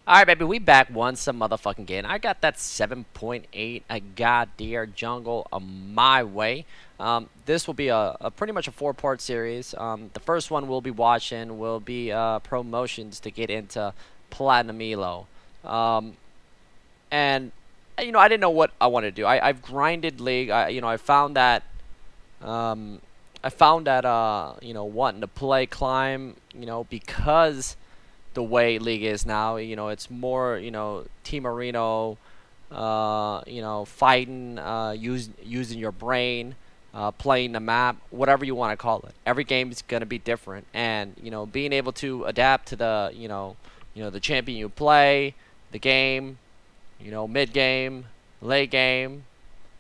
Alright, baby, we back once some motherfucking game. I got that 7.8 a goddamn jungle on my way. This will be a pretty much a 4-part series. The first one we'll be watching will be promotions to get into Platinum Elo. And you know, I didn't know what I wanted to do. I've grinded League. I found that you know, wanting to play climb, you know, because the way League is now, you know, it's more, you know, Team Arena, you know, fighting, using your brain, playing the map, whatever you want to call it. Every game is gonna be different, and you know, being able to adapt to the, you know, the champion you play, the game, you know, mid game, late game,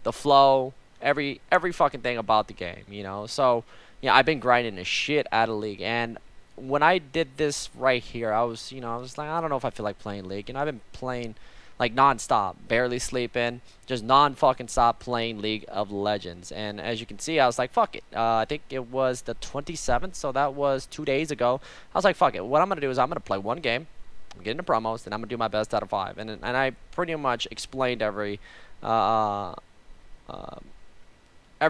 the flow, every fucking thing about the game, you know. So yeah, I've been grinding the shit out of League, and when I did this right here, I was like, I don't know if I feel like playing League. You know, I've been playing like non-stop, barely sleeping, just non-fucking stop playing League of Legends. And as you can see, I was like, fuck it. I think it was the 27th, so that was 2 days ago. I was like, fuck it. What I'm gonna do is I'm gonna play one game, get into promos, and I'm gonna do my best out of 5. And I pretty much explained every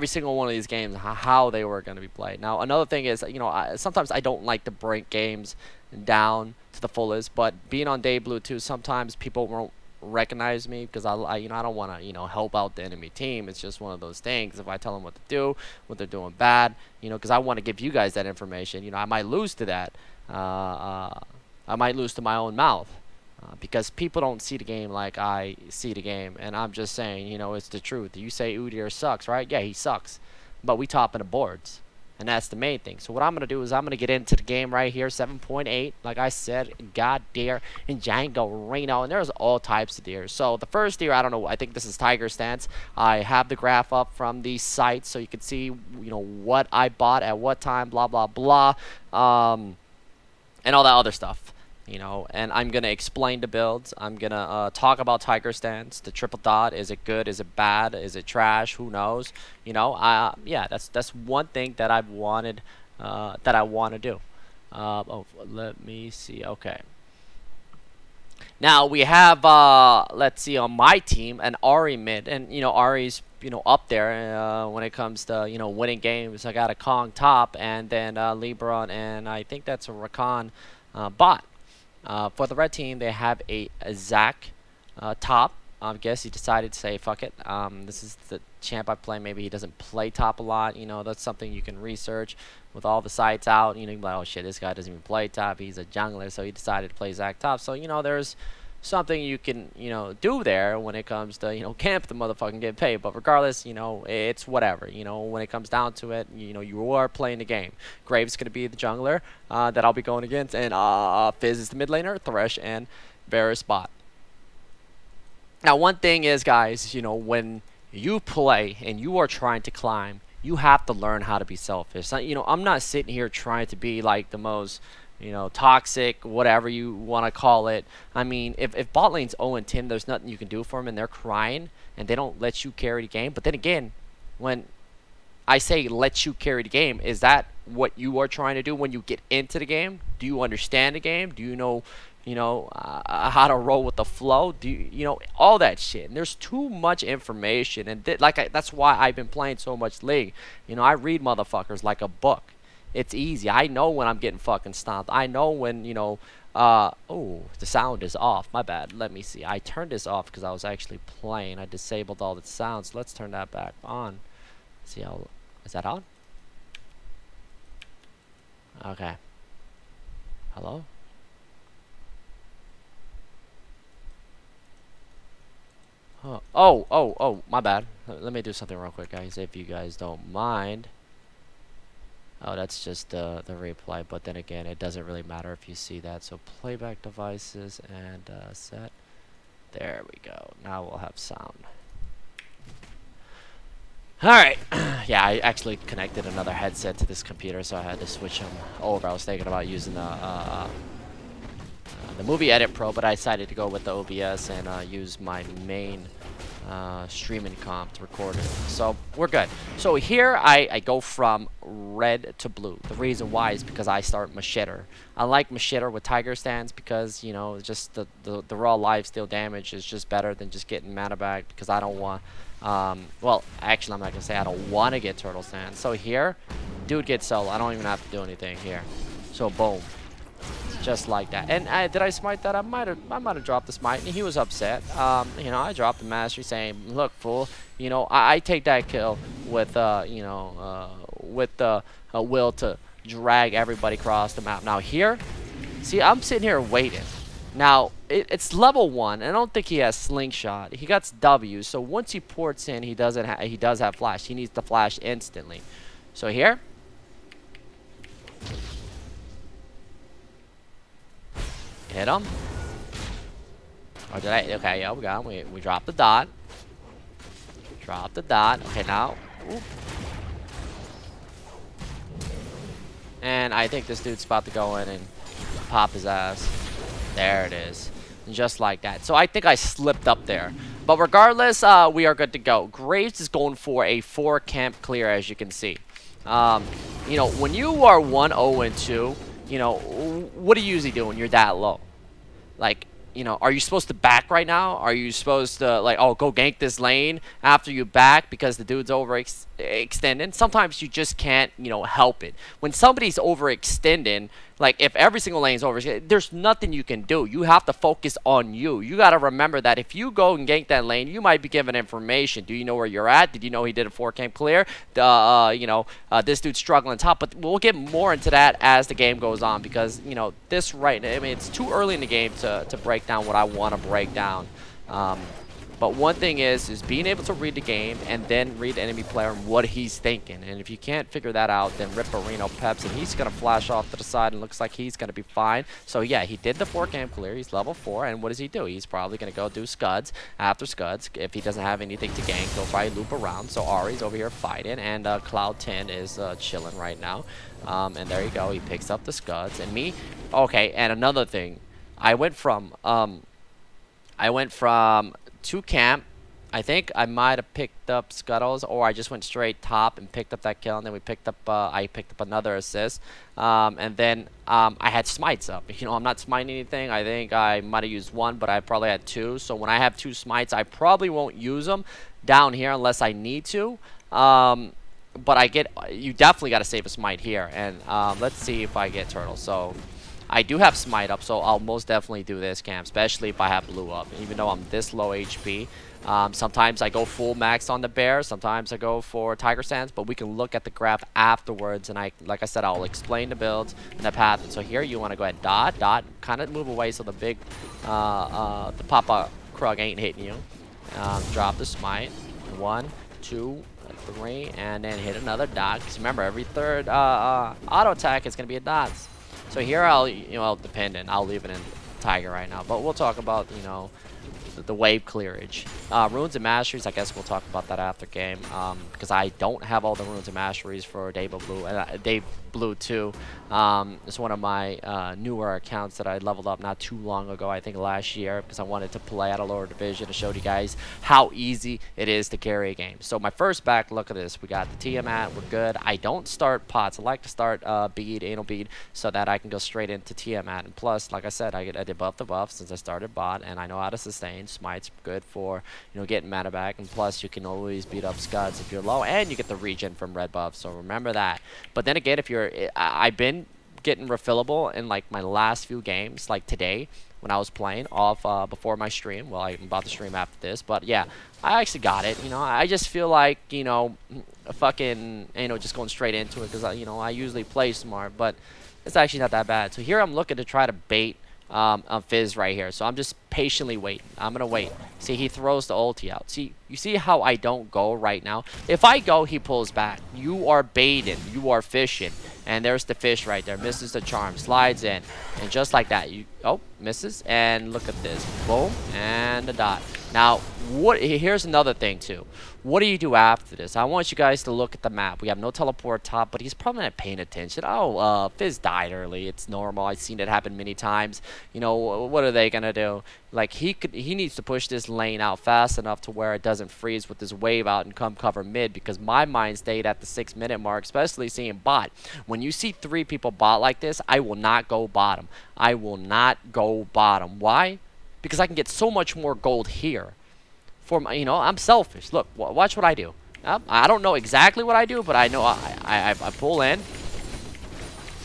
single one of these games, how they were going to be played. Now, another thing is, you know, sometimes I don't like to break games down to the fullest, but being on Day Blue too, sometimes people won't recognize me because you know, I don't want to, you know, help out the enemy team. It's just one of those things. If I tell them what to do, what they're doing bad, you know, because I want to give you guys that information. You know, I might lose to that. I might lose to my own mouth. Because people don't see the game like I see the game, and I'm just saying, you know, it's the truth. You say Udyr sucks, right? Yeah, he sucks, but we top in the boards, and that's the main thing. So what I'm gonna do is I'm gonna get into the game right here, 7.8, like I said, God deer and Django Reno, and there's all types of deer. So the first deer, I don't know, I think this is Tiger Stance. I have the graph up from the site so you can see, you know, what I bought at what time, blah blah blah, and all that other stuff. You know, and I'm gonna explain the builds. I'm gonna talk about Tiger Stance, the triple dot. Is it good? Is it bad? Is it trash? Who knows? You know, yeah, that's one thing that I've wanted, that I want to do. Oh, let me see. Okay. Now we have, let's see, on my team, an Ari mid, and you know, Ari's, you know, up there when it comes to, you know, winning games. I got a Kong top, and then Lebron, and I think that's a Rakan bot. For the red team, they have a Zach top. I guess he decided to say, fuck it. This is the champ I play. Maybe he doesn't play top a lot. You know, that's something you can research with all the sites out. You know, you're like, oh shit, this guy doesn't even play top. He's a jungler, so he decided to play Zach top. So, you know, there's something you can, you know, do there when it comes to, you know, camp the motherfucking get paid. But regardless, you know, it's whatever. You know, when it comes down to it, you know, you are playing the game. Graves going to be the jungler that I'll be going against, and Fizz is the mid laner, Thresh and Varus bot. Now, one thing is, guys, you know, when you play and you are trying to climb, you have to learn how to be selfish. You know, I'm not sitting here trying to be like the most, you know, toxic, whatever you want to call it. I mean, if bot lane's 0-10, there's nothing you can do for them, and they're crying, and they don't let you carry the game. But then again, when I say let you carry the game, is that what you are trying to do when you get into the game? Do you understand the game? Do you know, how to roll with the flow? Do you know all that shit? And there's too much information, and that's why I've been playing so much League. You know, I read motherfuckers like a book. It's easy. I know when I'm getting fucking stomped. I know when, you know, oh, the sound is off. My bad. Let me see. I turned this off because I was actually playing. I disabled all the sounds. Let's turn that back on. See how, is that on? Okay. Hello? Huh. Oh, my bad. Let me do something real quick, guys, if you guys don't mind. Oh, that's just the replay, but then again, it doesn't really matter if you see that. So playback devices and set. There we go. Now we'll have sound. Alright. Yeah, I actually connected another headset to this computer, so I had to switch them over. I was thinking about using the Movie Edit Pro, but I decided to go with the OBS and use my main streaming comp to record it. So we're good. So here I go from red to blue. The reason why is because I start Mashitter. I like Mashitter with Tiger Stance because, you know, just the raw lifesteal damage is just better than just getting mana back, because I don't want, well, actually I'm not going to say I don't want to get Turtle Stance. So here, dude gets solo. I don't even have to do anything here. So boom. Just like that. And did I smite that? I might have dropped the smite, and he was upset. You know, I dropped the mastery saying, look, fool, you know, I take that kill with, you know, with the will to drag everybody across the map. Now here, see, I'm sitting here waiting. Now, it's level 1, and I don't think he has slingshot. He got W, so once he ports in, he does have flash. He needs to flash instantly. So here, hit him. Or did I? Okay, yeah, we got him. We dropped the dot. Drop the dot. Okay, now. Ooh. And I think this dude's about to go in and pop his ass. There it is. And just like that. So I think I slipped up there. But regardless, we are good to go. Graves is going for a 4 camp clear, as you can see. You know, when you are 1-0-2, you know, what do you usually do when you're that low? Like, you know, are you supposed to back right now? Are you supposed to, like, oh, go gank this lane after you back because the dude's overextending? Sometimes you just can't, you know, help it. When somebody's overextending, like, if every single lane's overextending, there's nothing you can do. You have to focus on you. You got to remember that if you go and gank that lane, you might be given information. Do you know where you're at? Did you know he did a 4 camp clear? You know, this dude's struggling top. But we'll get more into that as the game goes on, because, you know, this right, I mean, it's too early in the game to break down what I want to break down. But one thing is being able to read the game and then read the enemy player and what he's thinking. And if you can't figure that out, then rip Reno Peps, and he's going to flash off to the side and looks like he's going to be fine. So yeah, he did the 4 camp clear. He's level 4, and what does he do? He's probably going to go do Scuds. After Scuds, if he doesn't have anything to gank, he'll probably loop around. So Ari's over here fighting, and Cloud 10 is chilling right now. And there you go. He picks up the Scuds. And me, okay, and another thing. I went from 2 camp. I think I might have picked up Scuttles, or I just went straight top and picked up that kill, and then we picked up I picked up another assist, and then I had smites up. You know, I'm not smiting anything. I think I might have used 1, but I probably had 2. So when I have 2 smites, I probably won't use them down here unless I need to. But you definitely got to save a smite here, and let's see if I get turtle. So I do have smite up, so I'll most definitely do this camp, especially if I have blue up. Even though I'm this low HP, sometimes I go full max on the bear, sometimes I go for Tiger Sands, but we can look at the graph afterwards, and like I said, I'll explain the builds and the path. And so here you want to go ahead, dot, kind of move away so the big, the Papa Krug ain't hitting you. Drop the smite, 1, 2, 3, and then hit another dot. Because remember, every third auto attack is going to be a dot. So here I'll, you know, dependent. I'll leave it in Tiger right now. But we'll talk about, you know, the wave clearage. Runes and Masteries, I guess we'll talk about that after game. Because I don't have all the Runes and Masteries for Day Blue. Day Blue 2. It's one of my newer accounts that I leveled up not too long ago, I think last year, because I wanted to play at a lower division to show you guys how easy it is to carry a game. So my first back, look at this. We got the Tiamat, we're good. I don't start pots. I like to start bead, anal bead, so that I can go straight into Tiamat. And plus, like I said, I debuff the buff since I started bot, and I know how to sustain. Smite's good for, you know, getting mana back, and plus you can always beat up Scuds if you're low, and you get the regen from red buff, so remember that. But then again, if you're, I've been getting refillable in like my last few games, like today when I was playing off before my stream. Well, I'm about to stream after this, but yeah, I actually got it. You know, I just feel like, you know, fucking, you know, just going straight into it, because you know, I usually play smart, but it's actually not that bad. So here I'm looking to try to bait Fizz right here. So I'm just patiently waiting. I'm gonna wait. See, he throws the ulti out. See, you see how I don't go right now? If I go, he pulls back. You are baiting. You are fishing. And there's the fish right there. Misses the charm. Slides in. And just like that, you, oh, misses. And look at this. Boom. And a dot. Now, here's another thing, too. What do you do after this? I want you guys to look at the map. We have no teleport top, but he's probably not paying attention. Oh, Fizz died early. It's normal. I've seen it happen many times. You know, what are they going to do? Like, he needs to push this lane out fast enough to where it doesn't freeze with this wave out and come cover mid, because my mind stayed at the 6-minute mark, especially seeing bot. When you see 3 people bot like this, I will not go bottom. I will not go bottom. Why? Because I can get so much more gold here. For my, you know, I'm selfish. Look, watch what I do. I don't know exactly what I do, but I know I pull in.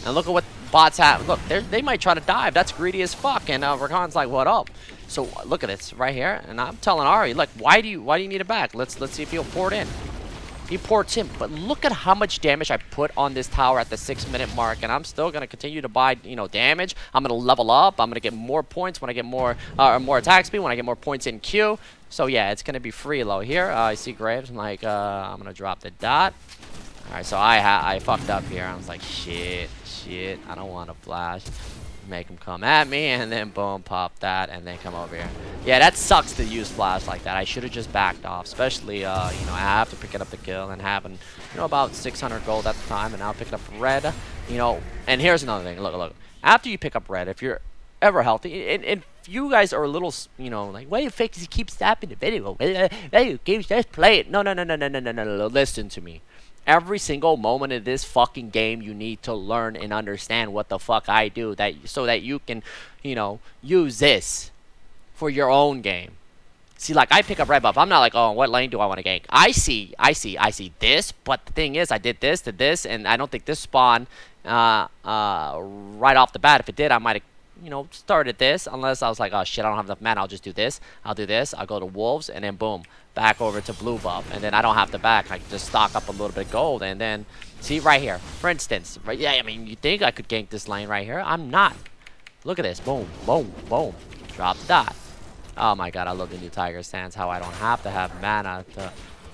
And look at what bots have. Look, they might try to dive. That's greedy as fuck. And Rakan's like, what up? So look at this right here. And I'm telling Ari, look, why do you need it back? Let's see if he'll pour it in. He ports in, but look at how much damage I put on this tower at the 6-minute mark, and I'm still gonna continue to buy, you know, damage. I'm gonna level up. I'm gonna get more points when I get more attack speed, when I get more points in Q. So yeah, it's gonna be free low here. I see Graves. I'm like, I'm gonna drop the dot. All right, so I fucked up here. I was like, shit. I don't want to flash. Make him come at me, and then boom, pop that, and then come over here. Yeah, that sucks to use flash like that. I should have just backed off, especially, you know, I have to pick it up the kill and having, you know, about 600 gold at the time, and now picking up red, you know. And here's another thing. Look. After you pick up red, if you're ever healthy, and if you guys are a little, you know, like, why the fuck does he keep stopping the video? Just play it. No. Listen to me. Every single moment of this fucking game, you need to learn and understand what the fuck I do, so that you can, you know, use this for your own game. See, like, I pick up red buff. I'm not like, oh, what lane do I want to gank? I see this, but the thing is, I did this to this, and I don't think this spawned right off the bat. If it did, I might have, you know, started this, unless I was like, oh shit, I don't have enough mana, I'll just do this. I'll do this, I'll go to wolves, and then boom, back over to blue buff, and then I don't have to back. I can just stock up a little bit of gold, and then see right here, for instance, right? Yeah, I mean, you think I could gank this lane right here? I'm not. Look at this, boom, drop the dot. Oh my god, I love the new Tiger stance. How I don't have to have mana to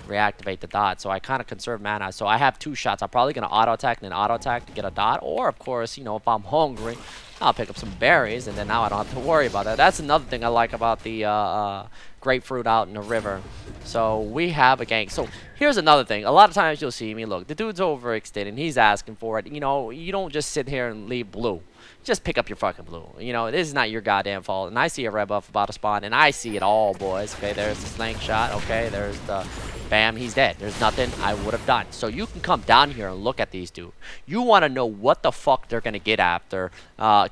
reactivate the dot, so I kind of conserve mana. So I have 2 shots. I'm probably gonna auto attack and then auto attack to get a dot, or of course, you know, if I'm hungry, I'll pick up some berries, and then now I don't have to worry about that. That's another thing I like about the grapefruit out in the river. So we have a gank. So here's another thing. A lot of times you'll see me, look, the dude's overextended. He's asking for it. You know, you don't just sit here and leave blue. Just pick up your fucking blue. You know, this is not your goddamn fault. And I see a red buff about to spawn, and I see it all, boys. Okay, there's the sling shot. Okay, there's the bam, he's dead. There's nothing I would have done. So you can come down here and look at these dudes. You want to know what the fuck they're going to get after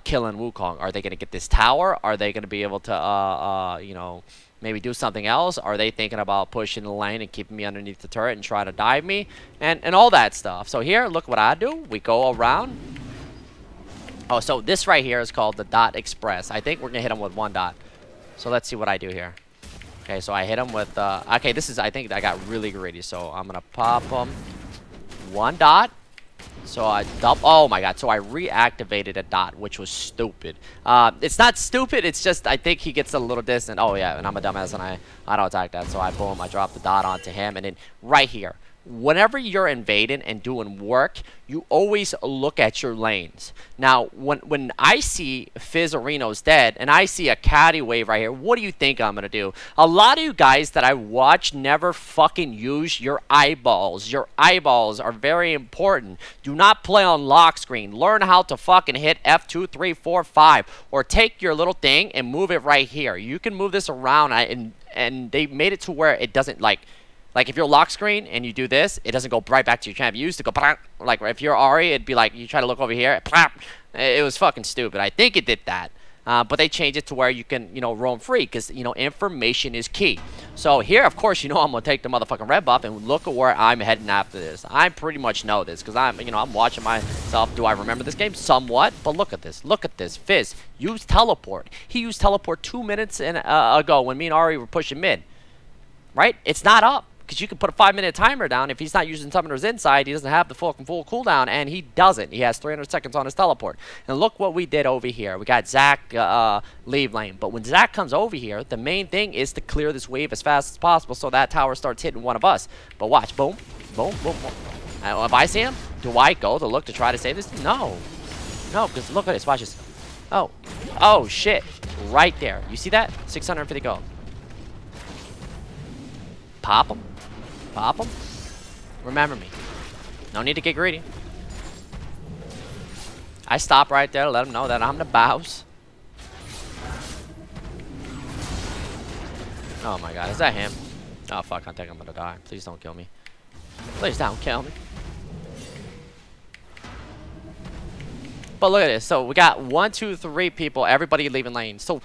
killing Wukong. Are they going to get this tower? Are they going to be able to, you know, maybe do something else? Are they thinking about pushing the lane and keeping me underneath the turret and trying to dive me? And all that stuff. So here, look what I do. We go around. Oh, so this right here is called the Dot Express. I think we're going to hit him with 1 dot. So let's see what I do here. Okay, so I hit him with, okay, this is, I think I got really greedy. So I'm going to pop him 1 dot. So I oh my god, so I reactivated a dot, which was stupid. It's not stupid, it's just I think he gets a little distant. Oh yeah, and I'm a dumbass and I don't attack that. So I boom, I drop the dot onto him, and then right here, whenever you're invading and doing work, you always look at your lanes. Now, when I see Fizzarino's dead, and I see a caddy wave right here, what do you think I'm going to do? A lot of you guys that I watch never fucking use your eyeballs. Your eyeballs are very important. Do not play on lock screen. Learn how to fucking hit F2, 3, 4, 5. Or take your little thing and move it right here. You can move this around, and they made it to where it doesn't, like if you're lock screen and you do this, it doesn't go right back to your champ. You used to go, like if you're Ari, it'd be like you try to look over here. It was fucking stupid. I think it did that. But they changed it to where you can, you know, roam free because, you know, information is key. So here, of course, you know I'm going to take the motherfucking red buff and look at where I'm heading after this. I pretty much know this because I'm, you know, I'm watching myself. Do I remember this game? Somewhat. But look at this. Look at this. Fizz used teleport. He used teleport 2 minutes ago when me and Ari were pushing mid. Right? It's not up. Because you can put a 5-minute timer down. If he's not using Summoner's Insight, he doesn't have the full cooldown, and he doesn't. He has 300 seconds on his teleport. And look what we did over here. We got Zach leave lane. But when Zach comes over here, the main thing is to clear this wave as fast as possible so that tower starts hitting one of us. But watch. Boom. Boom. Boom. Boom. If I see him, do I go to look to try to save this? No. No, because look at this. Watch this. Oh. Oh, shit. Right there. You see that? 650 gold. pop him. Pop him. Remember me. No need to get greedy. I stop right there to let him know that I'm the boss. Oh my god, is that him? Oh fuck, I think I'm gonna die. Please don't kill me. Please don't kill me. But look at this. So we got 1, 2, 3 people, everybody leaving lane. So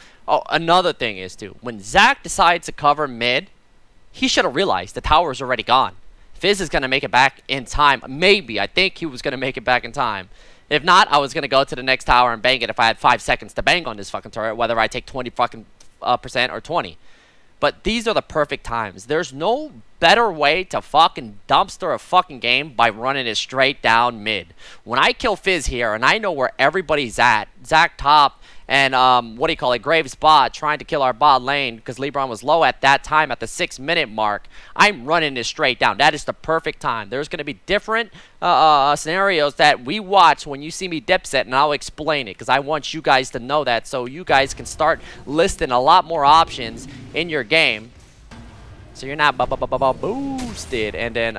another thing is too, when Zach decides to cover mid, he should have realized the tower is already gone. Fizz is gonna make it back in time. Maybe. I think he was gonna make it back in time. If not, I was gonna go to the next tower and bang it if I had 5 seconds to bang on this fucking turret, whether I take 20 fucking percent or 20. But these are the perfect times. There's no better way to fucking dumpster a fucking game by running it straight down mid. When I kill Fizz here and I know where everybody's at, Zach top and Graves bot trying to kill our bot lane because LeBron was low at that time at the 6-minute mark, I'm running this straight down. That is the perfect time. There's going to be different scenarios that we watch when you see me dipset, and I'll explain it because I want you guys to know that so you guys can start listing a lot more options in your game. So you're not boosted. And then,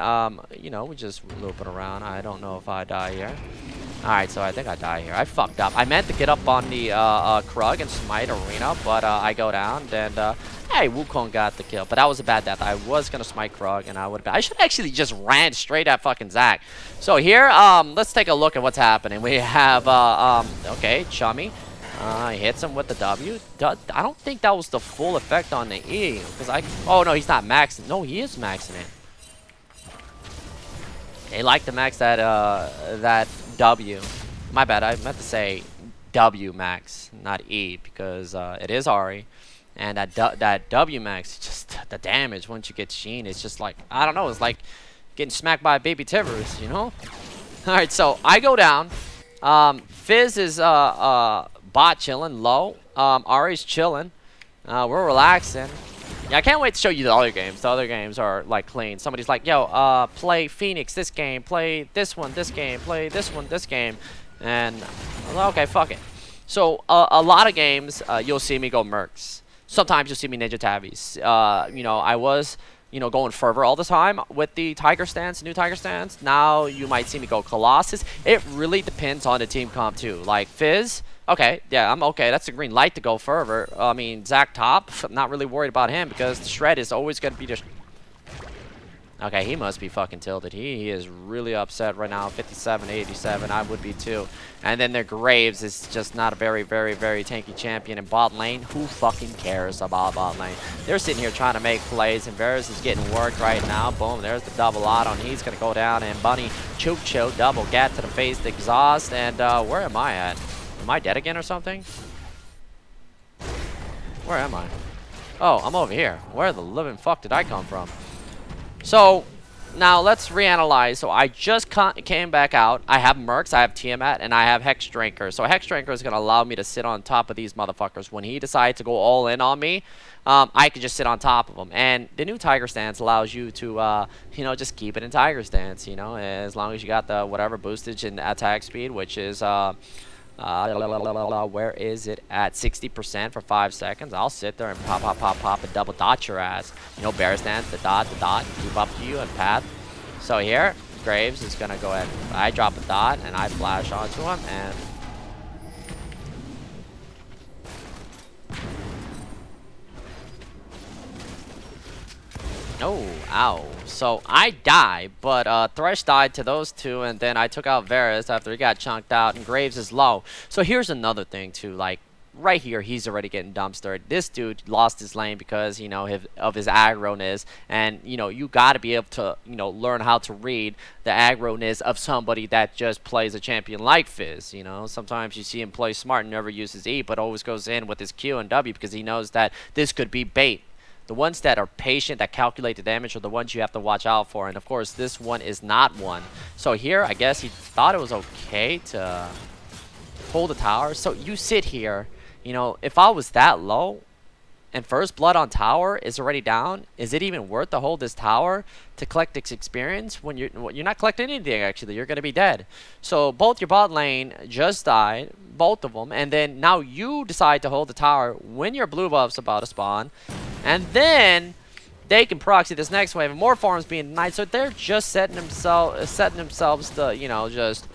you know, we just loop it around. I don't know if I die here. Alright, so I think I die here. I fucked up. I meant to get up on the Krug and smite arena, but I go down. And, hey, Wukong got the kill. But that was a bad death. I was going to smite Krug, and I would have... I should actually just ran straight at fucking Zach. So here, let's take a look at what's happening. We have, okay, Chummy. He hits him with the W. I don't think that was the full effect on the E. Because oh, no, he's not maxing. No, he is maxing it. They like to max that, that W. My bad, I meant to say W max, not E, because it is Ahri. And that W max, just the damage once you get Sheen, it's just like, I don't know, it's like getting smacked by a baby Tivers, you know? Alright, so I go down. Fizz is bot chilling low. Ahri's chilling. We're relaxing. Yeah, I can't wait to show you the other games. The other games are like clean. Somebody's like, yo, play Phoenix this game, play this one this game, play this one this game. And, okay, fuck it. So, a lot of games, you'll see me go Mercs. Sometimes you'll see me Ninja Tabbies. You know, I was, you know, going Fervor all the time with the Tiger stance, new Tiger stance. Now, you might see me go Colossus. It really depends on the team comp, too. Like, Fizz... Okay, yeah, I'm okay. That's a green light to go Fervor. I mean, Zach top, I'm not really worried about him because the Shred is always going to be the... Okay, he must be fucking tilted. He is really upset right now. 57, 87, I would be too. And then their Graves is just not a very, very, very tanky champion in bot lane. Who fucking cares about bot lane? They're sitting here trying to make plays, and Varus is getting worked right now. Boom, there's the double auto, and he's going to go down. And Bunny, choke, double gat to the face, the exhaust. And where am I at? Am I dead again or something? Where am I? Oh, I'm over here. Where the living fuck did I come from? So, now let's reanalyze. So I just came back out. I have Mercs, I have Tiamat, and I have Hex Drinker. So Hex Drinker is going to allow me to sit on top of these motherfuckers. When he decides to go all in on me, I can just sit on top of them. And the new Tiger Stance allows you to, you know, just keep it in Tiger Stance, you know, as long as you got the whatever boostage and attack speed, which is... where is it at 60% for 5 seconds? I'll sit there and pop and double dot your ass. You know, bear stance, the dot, keep up to you and path. So here, Graves is gonna go ahead. I drop a dot and I flash onto him and oh, ow. So I die, but Thresh died to those two, and then I took out Varus after he got chunked out, and Graves is low. So here's another thing, too. Like, right here, he's already getting dumpstered. This dude lost his lane because, you know, of his aggro-ness, and, you know, you got to be able to, you know, learn how to read the aggro-ness of somebody that just plays a champion like Fizz, you know. Sometimes you see him play smart and never uses E, but always goes in with his Q and W because he knows that this could be bait. The ones that are patient, that calculate the damage, are the ones you have to watch out for. And, of course, this one is not one. So here, I guess he thought it was okay to hold the tower. So you sit here. You know, if I was that low and first blood on tower is already down, is it even worth to hold this tower to collect this experience when you're not collecting anything, actually? You're going to be dead. So both your bot lane just died, both of them. And then now you decide to hold the tower when your blue buff's about to spawn. And then they can proxy this next wave, and more farms being denied. So they're just setting themselves to, you know, just,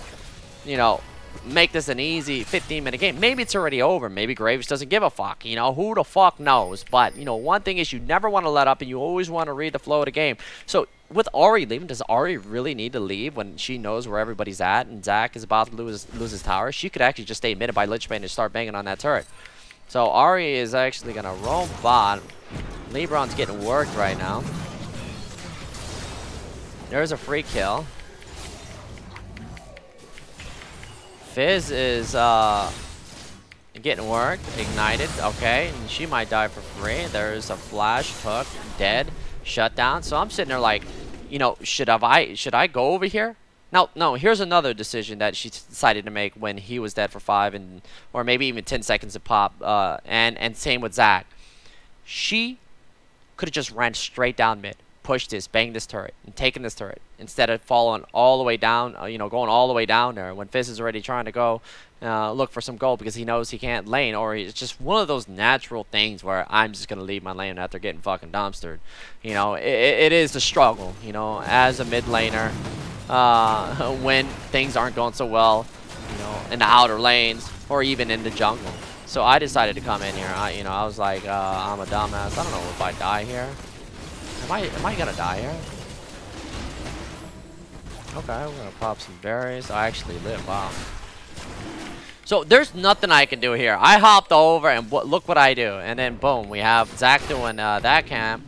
you know, make this an easy 15-minute game. Maybe it's already over. Maybe Graves doesn't give a fuck. You know, who the fuck knows? But, you know, one thing is you never want to let up, and you always want to read the flow of the game. So with Ahri leaving, does Ahri really need to leave when she knows where everybody's at and Zach is about to lose his tower? She could actually just stay mid by Lich Bane and start banging on that turret. So Ahri is actually going to roam bot. LeBron's getting worked right now. There's a free kill. Fizz is getting worked. Ignited. Okay. And she might die for free. There's a flash hook. Dead. Shut down. So I'm sitting there like, you know, should I go over here? Now, no, here's another decision that she decided to make when he was dead for 5 and or maybe even 10 seconds to pop. And same with Zach. She could have just ran straight down mid, pushed this, banged this turret, and taken this turret instead of falling all the way down, you know, going all the way down there when Fizz is already trying to go look for some gold because he knows he can't lane, or it's just one of those natural things where I'm just going to leave my lane after getting fucking dumpstered. You know, it is a struggle, you know, as a mid laner when things aren't going so well, you know, in the outer lanes or even in the jungle. So I decided to come in here. You know, I was like, I'm a dumbass. I don't know if I die here. Am I gonna die here? Okay, we're gonna pop some berries. I actually live. Wow. So there's nothing I can do here. I hopped over and look what I do. And then boom, we have Zach doing that camp.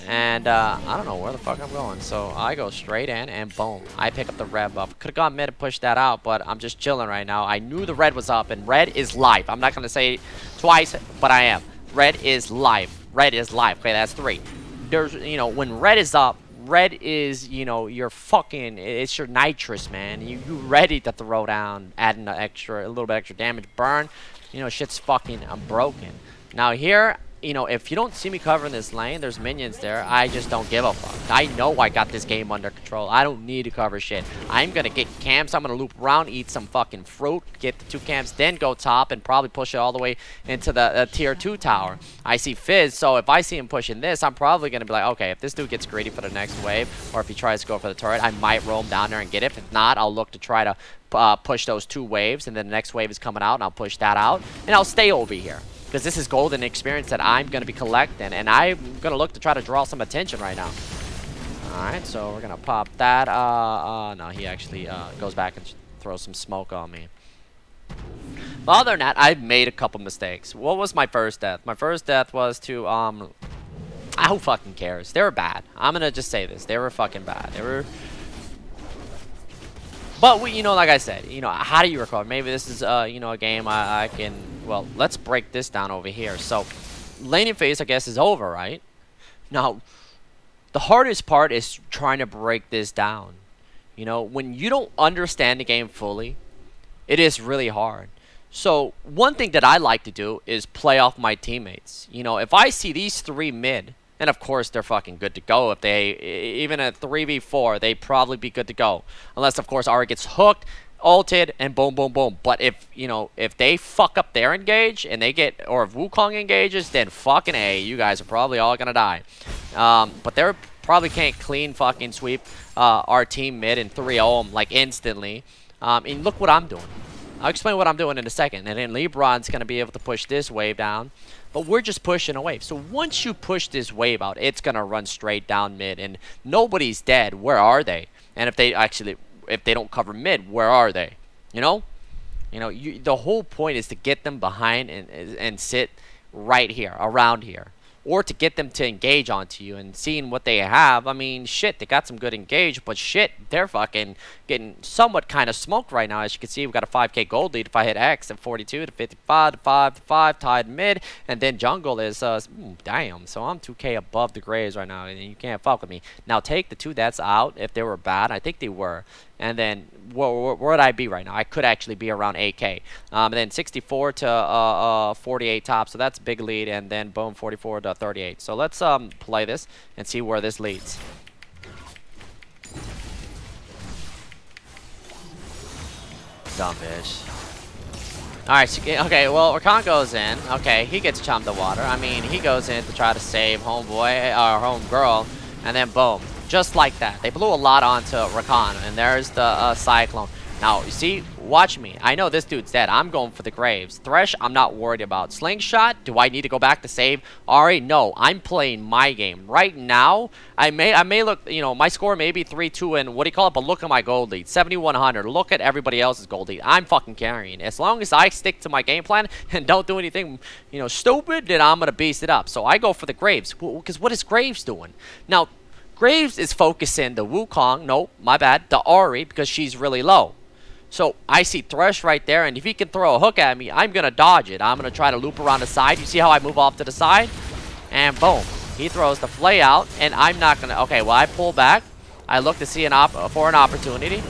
And I don't know where the fuck I'm going. So I go straight in and boom, I pick up the red buff. Could have gone mid and pushed that out, but I'm just chilling right now. I knew the red was up, and red is life. I'm not going to say it twice, but I am. Red is life. Red is life. Okay, that's 3. There's, you know, when red is up, red is, you know, your fucking, it's your nitrous, man. You ready to throw down, adding a little bit extra damage, burn. You know, shit's fucking broken. Now here, you know, if you don't see me covering this lane, there's minions there. I just don't give a fuck. I know I got this game under control. I don't need to cover shit. I'm going to get camps. I'm going to loop around, eat some fucking fruit, get the 2 camps, then go top and probably push it all the way into the tier 2 tower. I see Fizz, so if I see him pushing this, I'm probably going to be like, okay, if this dude gets greedy for the next wave, or if he tries to go for the turret, I might roam down there and get it. If not, I'll look to try to push those 2 waves, and then the next wave is coming out, and I'll push that out, and I'll stay over here. Because this is golden experience that I'm going to be collecting, and I'm going to look to try to draw some attention right now. Alright, so we're going to pop that. No, he actually goes back and throws some smoke on me. But other than that, I've made a couple mistakes. What was my first death? My first death was to, who fucking cares? They were bad. I'm going to just say this. They were fucking bad. They were... But, you know, like I said, you know, how do you recover? Maybe this is, you know, a game I can... Well, let's break this down over here. So, laning phase, I guess, is over, right? Now, the hardest part is trying to break this down. You know, when you don't understand the game fully, it is really hard. So, one thing that I like to do is play off my teammates. You know, if I see these 3 mid... And of course, they're fucking good to go. If they, even a 3v4, they'd probably be good to go. Unless, of course, Ahri gets hooked, ulted, and boom, boom, boom. But if, you know, if they fuck up their engage, and they get, or if Wukong engages, then fucking A, you guys are probably all gonna die. But they probably can't clean fucking sweep our team mid and 3-0 like instantly. And look what I'm doing. I'll explain what I'm doing in a second. And then LeBron's gonna be able to push this wave down. But we're just pushing a wave. So once you push this wave out, it's going to run straight down mid. And nobody's dead. Where are they? And if they actually, if they don't cover mid, where are they? You know? You know, the whole point is to get them behind and sit right here, around here. Or to get them to engage onto you and seeing what they have. I mean, shit, they got some good engage, but shit, they're fucking getting somewhat kind of smoked right now. As you can see, we've got a 5k gold lead. If I hit X at 42 to 55 to 5 to 5, tied mid, and then jungle is, damn, so I'm 2k above the grays right now, and you can't fuck with me. Now, take the 2 deaths out if they were bad. I think they were. And then, where would I be right now? I could actually be around 8k. And then 64 to 48 top, so that's a big lead. And then, boom, 44 to 38. So let's play this and see where this leads. Dumb bitch. Alright, so, okay, well, Rakan goes in. Okay, he gets chumped the water. I mean, he goes in to try to save homeboy, or homegirl, and then boom. Just like that. They blew a lot onto Rakan, and there's the Cyclone. Now, you see, watch me. I know this dude's dead. I'm going for the graves. Thresh, I'm not worried about. Slingshot, do I need to go back to save Ahri? No, I'm playing my game. Right now, I may look, you know, my score may be 3-2 and what do you call it, but look at my gold lead, 7,100. Look at everybody else's gold lead. I'm fucking carrying. As long as I stick to my game plan and don't do anything, you know, stupid, then I'm going to beast it up. So I go for the graves, because what is graves doing? Now, graves is focusing the Wukong, no, my bad, the Ahri, because she's really low. So I see Thresh right there, and if he can throw a hook at me, I'm going to dodge it. I'm going to try to loop around the side. You see how I move off to the side? And boom. He throws the flay out, and I'm not going to... Okay, well, I pull back. I look to see for an opportunity.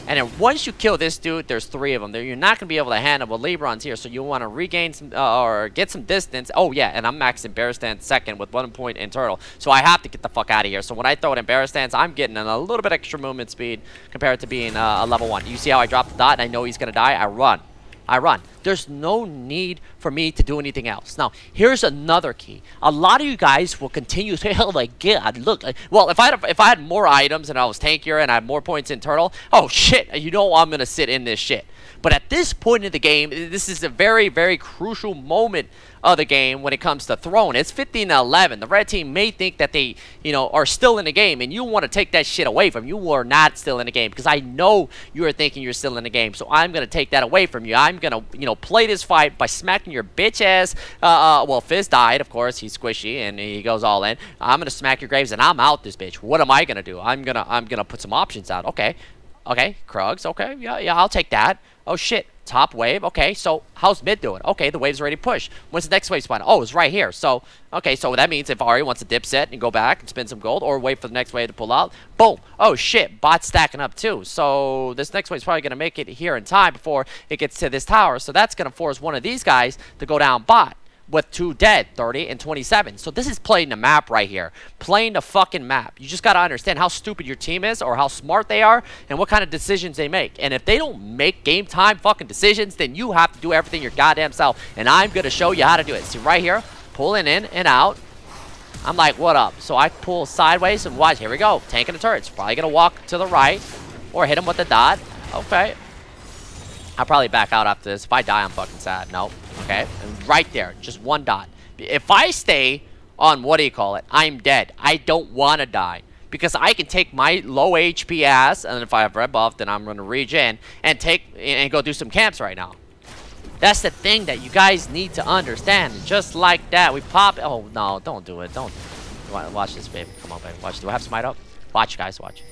And then once you kill this dude, there's 3 of them. You're not going to be able to handle with Lebron's here, so you want to regain some, or get some distance. Oh, yeah, and I'm maxing Bear Stance second with 1 point in Turtle. So I have to get the fuck out of here. So when I throw it in Bear Stance, I'm getting a little bit extra movement speed compared to being a level 1. You see how I drop the dot and I know he's going to die? I run. I run. There's no need for me to do anything else. Now, here's another key. A lot of you guys will continue to say, oh my god, look. Well, if I had more items and I was tankier and I had more points in Turtle, oh shit, you know I'm going to sit in this shit. But at this point in the game, this is a very, very crucial moment of the game when it comes to throwing. It's 15-11. The red team may think that they, you know, are still in the game, and you want to take that shit away from you. You are not still in the game, because I know you are thinking you're still in the game. So I'm going to take that away from you. I'm going to, you know, play this fight by smacking your bitch ass. Well, Fizz died, of course. He's squishy, and he goes all in. I'm going to smack your graves, and I'm out this bitch. What am I going to do? I'm gonna put some options out. Okay. Okay, Krugs. Okay, yeah, I'll take that. Oh, shit. Top wave. Okay, so how's mid doing? Okay, the wave's already pushed. When's the next wave spawn? Oh, it's right here. So, okay, so that means if Ahri wants to dip set and go back and spend some gold or wait for the next wave to pull out, boom. Oh, shit. Bot's stacking up, too. So, this next wave's probably going to make it here in time before it gets to this tower. So, that's going to force one of these guys to go down bot with 2 dead, 30 and 27. So this is playing the map right here. Playing the fucking map. You just got to understand how stupid your team is or how smart they are and what kind of decisions they make. And if they don't make game time fucking decisions, then you have to do everything your goddamn self. And I'm going to show you how to do it. See right here, pulling in and out. I'm like, what up? So I pull sideways and watch. Here we go. Tanking the turrets. Probably going to walk to the right or hit him with the dot. Okay. I'll probably back out after this. If I die, I'm fucking sad. Nope. Okay. And right there. Just 1 dot. If I stay on, what do you call it, I'm dead. I don't want to die. Because I can take my low HP ass, and if I have red buff, then I'm going to regen and go do some camps right now. That's the thing that you guys need to understand. Just like that. We pop. Oh, no. Don't do it. Don't. Watch this, baby. Come on, baby. Watch. Do I have smite up? Watch, guys. Watch.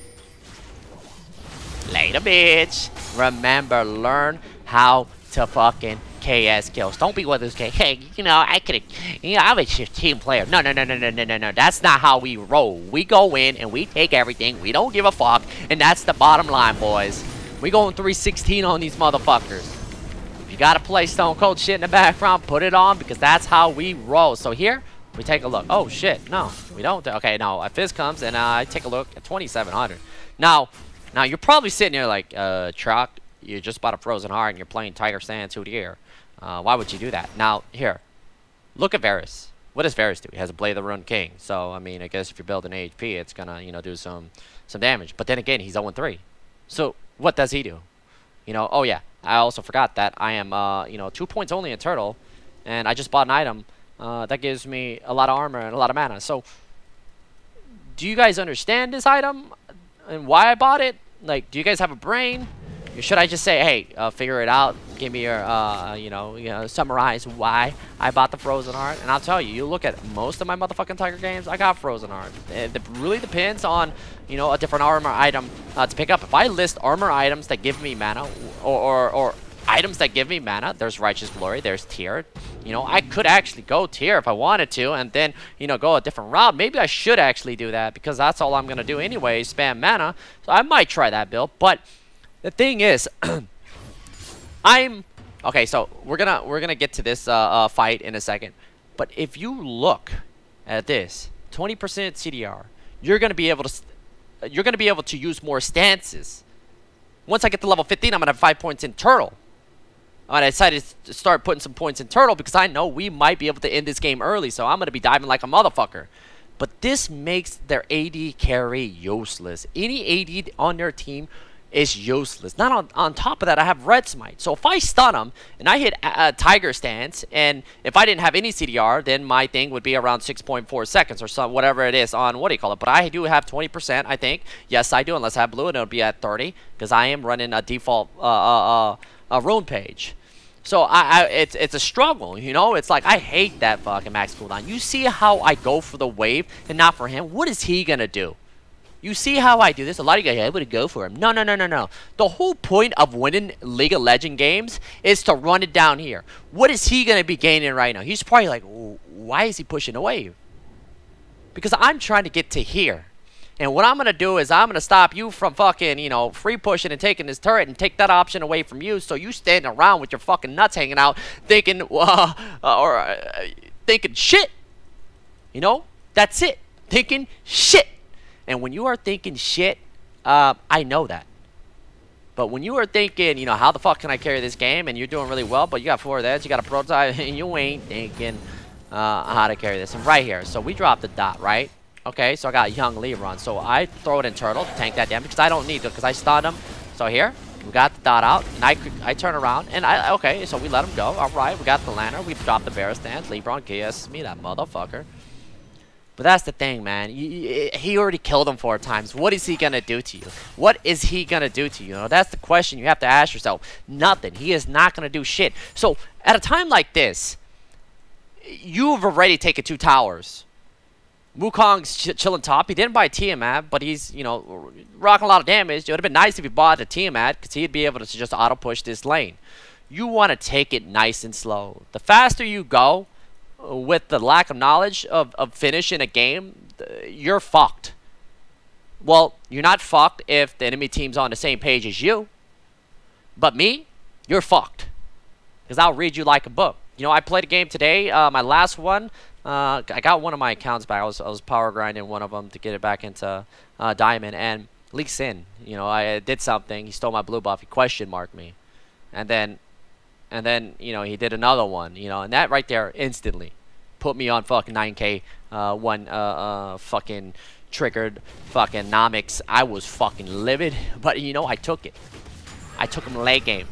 Later, bitch. Remember, learn how to fucking KS kills. Don't be one of those guys. Hey, you know, I could, you know, I'm a team player. No. That's not how we roll. We go in and we take everything. We don't give a fuck, and that's the bottom line, boys. We going 316 on these motherfuckers. If you gotta play Stone Cold shit in the background, put it on, because that's how we roll. So here, we take a look. Oh shit, no, we don't. Okay, now a Fizz comes and I take a look at 2,700. Now, you're probably sitting there like, Truck, you just bought a Frozen Heart and you're playing Tiger Sands Udyr. Why would you do that? Now, here, look at Varus. What does Varus do? He has a Blade of the Rune King. So, I mean, I guess if you're building HP, it's going to, you know, do some damage. But then again, he's 0-3. So, what does he do? You know, oh yeah, I also forgot that I am, you know, 2 points only in Turtle. And I just bought an item that gives me a lot of armor and a lot of mana. So, do you guys understand this item? And why I bought it? Like, do you guys have a brain? Or should I just say, hey, figure it out, give me your, you know, summarize why I bought the Frozen Heart? And I'll tell you, you look at most of my motherfucking Tiger games, I got Frozen Heart. It really depends on, you know, a different armor item to pick up. If I list armor items that give me mana, or items that give me mana, there's Righteous Glory, there's Tier. You know, I could actually go Tier if I wanted to, and then, you know, go a different route. Maybe I should actually do that, because that's all I'm going to do anyway, spam mana. So I might try that build, but the thing is, okay, so we're gonna get to this fight in a second. But if you look at this, 20% CDR, you're gonna be able to use more stances. Once I get to level 15, I'm gonna have 5 points in Turtle. And I decided to start putting some points in turtle because I know we might be able to end this game early. So I'm going to be diving like a motherfucker. But this makes their AD carry useless. Any AD on their team is useless. Not on top of that, I have red smite. So if I stun them and I hit tiger stance, and if I didn't have any CDR, then my thing would be around 6.4 seconds or some whatever it is on what do you call it. But I do have 20%, I think. Yes, I do, unless I have blue, and it'll be at 30 because I am running a default rune page. So it's a struggle, you know. It's like I hate that fucking max cooldown. You see how I go for the wave and not for him? What is he gonna do? You see how I do this? A lot of you guys, I would go for him. No, no, no, no, no. The whole point of winning League of Legends games is to run it down here. What is he gonna be gaining right now? He's probably like, why is he pushing the wave? Because I'm trying to get to here. And what I'm going to do is I'm going to stop you from fucking, you know, free pushing and taking this turret and take that option away from you. So you standing around with your fucking nuts hanging out thinking, thinking shit. You know, that's it. Thinking shit. And when you are thinking shit, I know that. But when you are thinking, you know, how the fuck can I carry this game? And you're doing really well, but you got 4 of that, you got a prototype, and you ain't thinking how to carry this. And right here, so we dropped the dot, right? Okay, so I got young Lebron. So I throw it in turtle to tank that damage because I don't need to because I stunned him. So here, we got the dot out, and I turn around, and okay, so we let him go. All right, we got the lantern. We dropped the bear stance. Lebron KS me, that motherfucker. But that's the thing, man. He already killed him 4 times. What is he going to do to you? What is he going to do to you? You know, that's the question you have to ask yourself. Nothing. He is not going to do shit. So at a time like this, you've already taken 2 towers. Wukong's chilling top. He didn't buy Tiamat, but he's, you know, rocking a lot of damage. It would have been nice if he bought a Tiamat because he'd be able to just auto-push this lane. You want to take it nice and slow. The faster you go with the lack of knowledge of finishing a game, you're fucked. Well, you're not fucked if the enemy team's on the same page as you. But me, you're fucked. Because I'll read you like a book. You know, I played a game today, my last one. I got one of my accounts back. I was power grinding one of them to get it back into Diamond. And Lee Sin, you know, I did something. He stole my blue buff. He question marked me. And then, you know, he did another one, you know. And that right there instantly put me on fucking 9K fucking triggered fucking nomics. I was fucking livid. But, you know, I took it. I took him late game.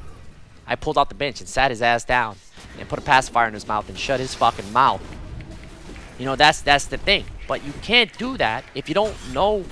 I pulled out the bench and sat his ass down. And put a pacifier in his mouth and shut his fucking mouth. You know, that's the thing. But you can't do that if you don't know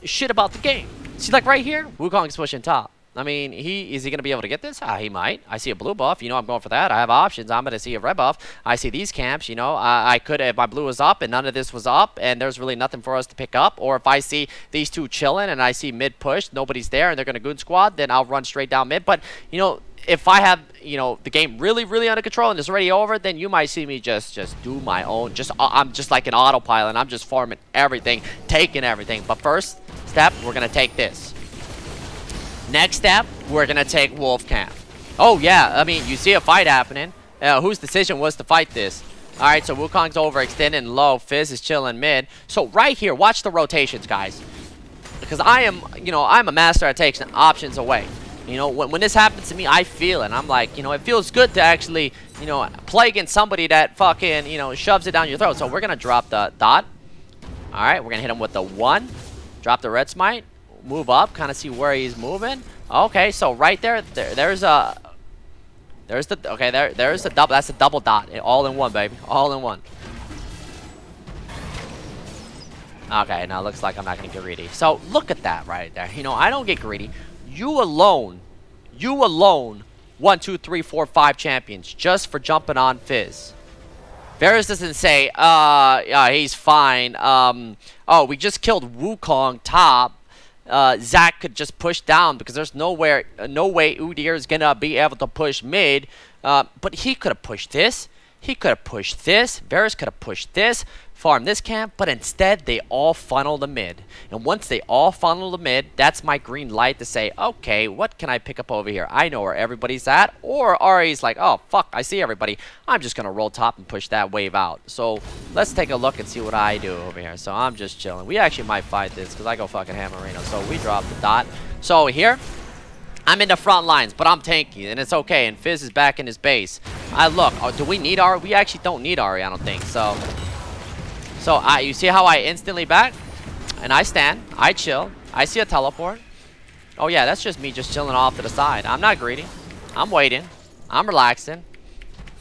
shit about the game. See, like right here, Wukong's pushing top. I mean, is he going to be able to get this? He might. I see a blue buff. You know, I'm going for that. I have options. I'm going to see a red buff. I see these camps. You know, I could, if my blue was up and none of this was up and there's really nothing for us to pick up. Or if I see these 2 chilling and I see mid push, nobody's there and they're going to goon squad, then I'll run straight down mid. But, you know, if I have, you know, the game really, really under control and it's already over, then you might see me just do my own. I'm just like an autopilot. I'm just farming everything, taking everything. But first step, we're going to take this. Next step, we're going to take Wolf Camp. Oh, yeah. I mean, you see a fight happening. Whose decision was to fight this? All right, so Wukong's overextending low. Fizz is chilling mid. So right here, watch the rotations, guys. Because I am, you know, I'm a master at taking options away. You know, when this happens to me, I feel it. I'm like, you know, it feels good to actually, you know, play against somebody that fucking, you know, shoves it down your throat. So we're going to drop the dot. All right, we're going to hit him with the 1. Drop the red smite. Move up, kind of see where he's moving. Okay, so right there, there's the double. That's a double dot. All in one, baby. All in one. Okay, now it looks like I'm not going to get greedy. So look at that right there. You know, I don't get greedy. You alone, 1, 2, 3, 4, 5 champions just for jumping on Fizz. Varus doesn't say, yeah, he's fine. Oh, we just killed Wukong top. Zach could just push down because there's no way Udyr is gonna be able to push mid. But he could have pushed this. He could have pushed this. Varus could have pushed this. Farm this camp, but instead they all funnel the mid. And once they all funnel the mid, that's my green light to say, okay, what can I pick up over here? I know where everybody's at. Or Ari's like, oh, fuck, I see everybody. I'm just going to roll top and push that wave out. So let's take a look and see what I do over here. So I'm just chilling. We actually might fight this because I go fucking Hammerino. So we drop the dot. So here, I'm in the front lines, but I'm tanky, and it's okay. And Fizz is back in his base. Look, do we need Ari? We actually don't need Ari, I don't think. So you see how I instantly back? And I stand. I chill. I see a teleport. Oh, yeah, that's just me just chilling off to the side. I'm not greedy. I'm waiting. I'm relaxing.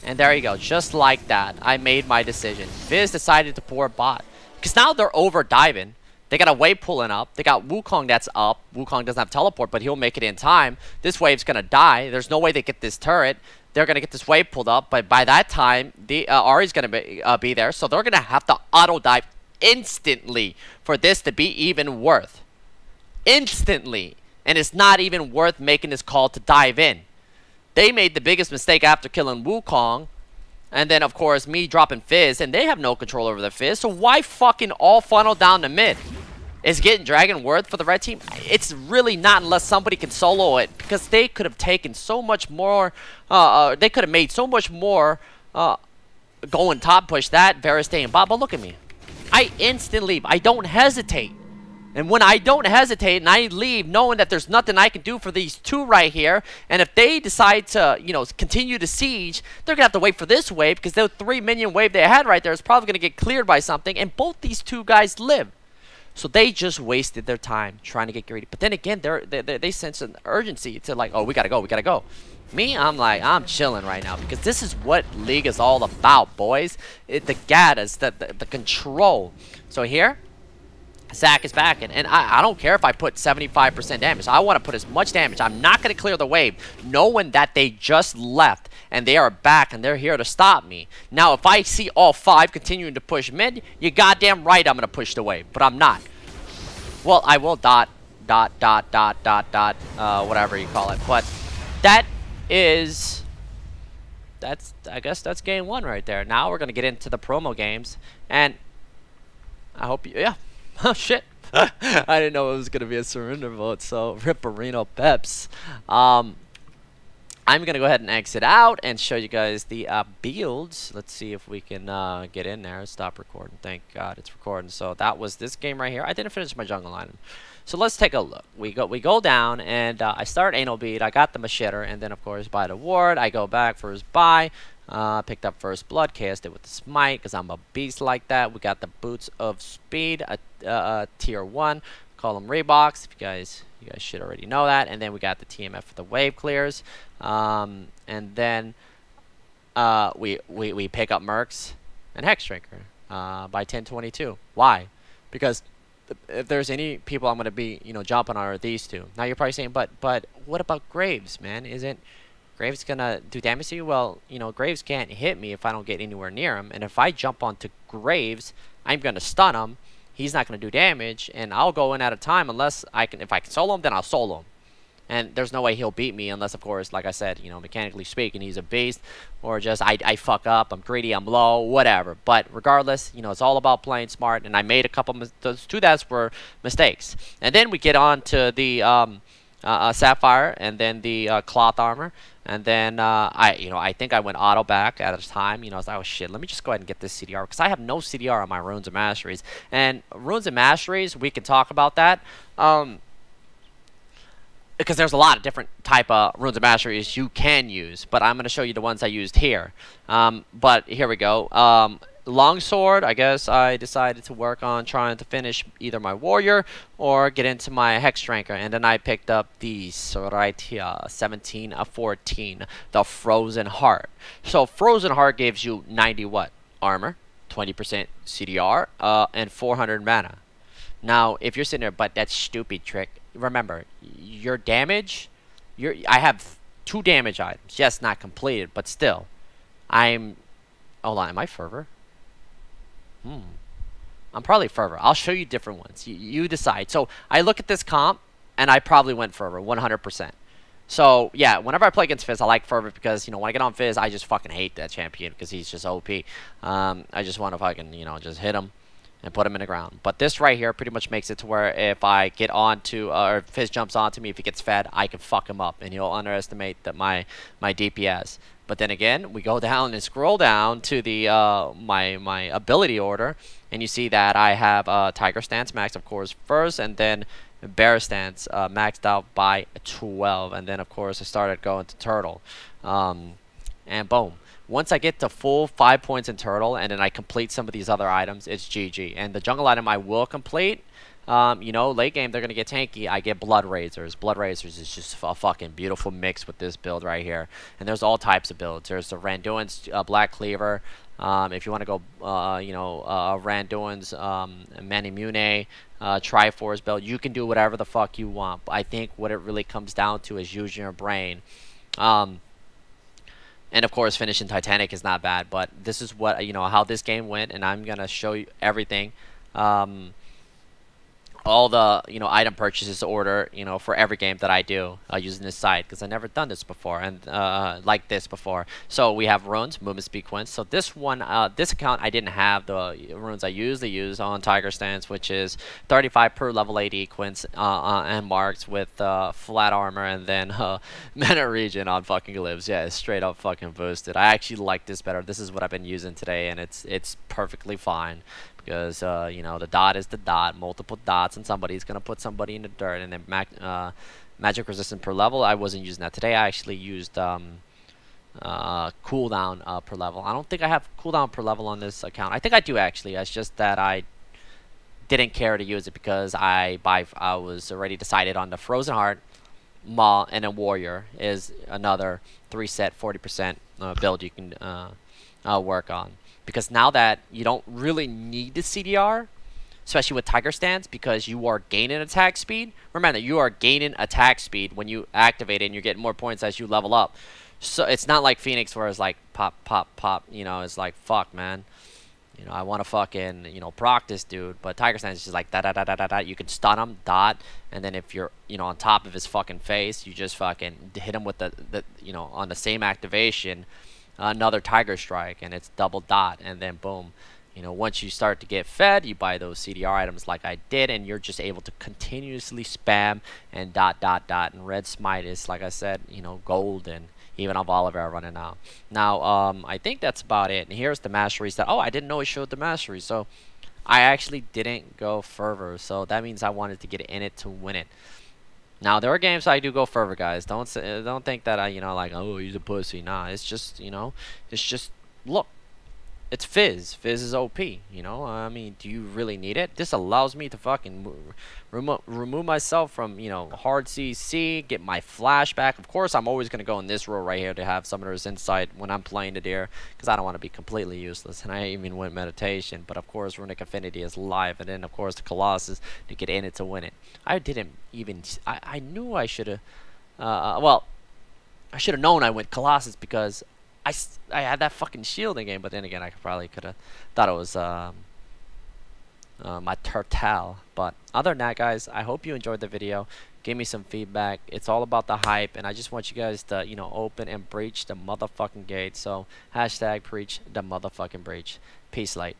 And there you go. Just like that, I made my decision. Fizz decided to pour bot. Because now they're over diving. They got a wave pulling up. They got Wukong that's up. Wukong doesn't have teleport, but he'll make it in time. This wave's going to die. There's no way they get this turret. They're going to get this wave pulled up, but by that time, the Ari's going to be there. So they're going to have to auto-dive instantly for this to be even worth. Instantly. And it's not even worth making this call to dive in. They made the biggest mistake after killing Wukong. And then, of course, me dropping Fizz, and they have no control over the Fizz. So why fucking all funnel down the mid? Is getting Dragon worth for the red team? It's really not unless somebody can solo it. Because they could have taken so much more. They could have made so much more going top push that, Varus staying bot. But look at me. I instantly leave. I don't hesitate. And when I don't hesitate and I leave knowing that there's nothing I can do for these two right here, and if they decide to, you know, continue to siege, they're going to have to wait for this wave because the 3 minion wave they had right there is probably going to get cleared by something, and both these two guys live. So they just wasted their time trying to get greedy. But then again, they sense an urgency to like, oh, we got to go, we got to go. Me, I'm like, I'm chilling right now because this is what League is all about, boys. The gatas, the control. So here, Zach is back, and I don't care if I put 75% damage. I want to put as much damage. I'm not going to clear the wave, knowing that they just left, and they are back, and they're here to stop me. Now, if I see all 5 continuing to push mid, you're goddamn right I'm going to push the wave, but I'm not. Well, I will whatever you call it, but I guess that's game 1 right there. Now we're going to get into the promo games, and I hope you, yeah. Oh, shit. I didn't know it was going to be a surrender vote, so Ripperino Peps. I'm going to go ahead and exit out and show you guys the builds. Let's see if we can get in there. Stop recording. Thank God it's recording. So that was this game right here. I didn't finish my jungle line. So let's take a look. We go down, and I start Anal Bead. I got the Macheter, and then, of course, by the ward, I go back for his buy. Picked up first blood, cast it with the smite because I'm a beast like that. We got the boots of speed, tier 1. Call them Reeboks. If you guys should already know that. And then we got the TMF for the wave clears. And then we pick up Mercs and Hexdrinker by 1022. Why? Because if there's any people I'm gonna be jumping on are these two. Now you're probably saying, but what about Graves, man? Isn't Graves gonna do damage to you? Well, Graves can't hit me if I don't get anywhere near him. And if I jump onto Graves, I'm gonna stun him. He's not gonna do damage, and I'll go in at a time unless if I can solo him, then I'll solo him. And there's no way he'll beat me unless, of course, like I said, mechanically speaking, he's a beast, or just I fuck up, I'm greedy, I'm low, whatever. But regardless, it's all about playing smart. And I made a couple those two that were mistakes. And then we get on to the Sapphire, and then the cloth armor. And then I think I went auto back at a time. I was like, oh shit, let me just go ahead and get this CDR because I have no CDR on my Runes and Masteries. And Runes and Masteries, we can talk about that. Because there's a lot of different type of Runes and Masteries you can use, but I'm going to show you the ones I used here. But here we go. Longsword, I guess I decided to work on trying to finish either my Warrior or get into my Hexdrinker, and then I picked up these right here, 17 of 14, the Frozen Heart. So Frozen Heart gives you 90 what? Armor, 20% CDR, and 400 mana. Now, if you're sitting there, but that's stupid, Trick. Remember, your damage, I have 2 damage items. Yes, not completed, but still. Hold on, am I Fervor? I'm probably Fervor. I'll show you different ones. You decide. So, I look at this comp, and I probably went Fervor, 100%. So, yeah, whenever I play against Fizz, I like Fervor because, when I get on Fizz, I just fucking hate that champion because he's just OP. I just want to fucking, just hit him and put him in the ground. But this right here pretty much makes it to where if I get onto, or if Fizz jumps onto me, if he gets fed, I can fuck him up, and he'll underestimate my DPS. But then again, we go down and scroll down to the my ability order, and you see that I have Tiger Stance Max, of course, first, and then bear stance maxed out by 12, and then of course I started going to turtle, and boom. Once I get to full 5 points in turtle, and then I complete some of these other items, it's GG. And the jungle item I will complete. You know, late game they're gonna get tanky. I get blood razors. Blood razors is just a fucking beautiful mix with this build right here. And there's all types of builds. There's the Randuin's Black Cleaver. If you want to go, you know, Randuin's Manimune, Triforce build, you can do whatever the fuck you want. But I think what it really comes down to is using your brain. And of course, finishing Titanic is not bad. But this is what, you know, how this game went, and I'm gonna show you everything. All the, you know, item purchases order, you know, for every game that I do using this site, because I've never done this before, and like this before. So we have runes, movement speed quints. So this one, this account, I didn't have the runes I usually use on Tiger Stance, which is 35 per level 80 quints and marks with flat armor, and then mana regen on fucking glyphs. Yeah, it's straight up fucking boosted. I actually like this better. This is what I've been using today, and it's perfectly fine. Because, you know, the dot is the dot, multiple dots, and somebody's going to put somebody in the dirt. And then magic resistance per level, I wasn't using that today. I actually used cooldown per level. I don't think I have cooldown per level on this account. I think I do, actually. It's just that I didn't care to use it because I was already decided on the Frozen Heart, Maw, and a Warrior is another 3-set 40% build you can work on. Because now that you don't really need the CDR, especially with Tiger Stance, because you are gaining attack speed. Remember, you are gaining attack speed when you activate it, and you're getting more points as you level up. So it's not like Phoenix where it's like pop, pop, pop. You know, it's like, fuck, man. You know, I want to fucking, you know, proc this dude. But Tiger Stance is just like, da da da da da da. You can stun him, dot, and then if you're, you know, on top of his fucking face, you just fucking hit him with the you know, on the same activation, another Tiger Strike, and it's double dot, and then boom. You know, once you start to get fed, you buy those CDR items like I did, and you're just able to continuously spam and dot dot dot. And red smite is, like I said, you know, golden. Even on Oliver running out. Now, I think that's about it. And here's the masteries that, oh, I didn't know it showed the masteries. So I actually didn't go further. So that means I wanted to get in it to win it. Now, there are games I do go further, guys. Don't think that I, you know, like, oh, he's a pussy. Nah, it's just, you know, it's just, look, it's Fizz. Fizz is OP, you know. I mean, do you really need it? This allows me to fucking remove myself from, you know, hard CC, get my flashback. Of course, I'm always going to go in this row right here to have Summoner's Insight when I'm playing Udyr, because I don't want to be completely useless, and I even win Meditation. But, of course, Runic Affinity is live, and then, of course, the Colossus to get in it to win it. I didn't even... I knew I should have... well, I should have known I went Colossus because... I had that fucking shield in game, but then again, I probably could have thought it was my turtle. But other than that, guys, I hope you enjoyed the video. Give me some feedback. It's all about the hype, and I just want you guys to, you know, open and breach the motherfucking gate. So hashtag preach the motherfucking breach. Peace, light.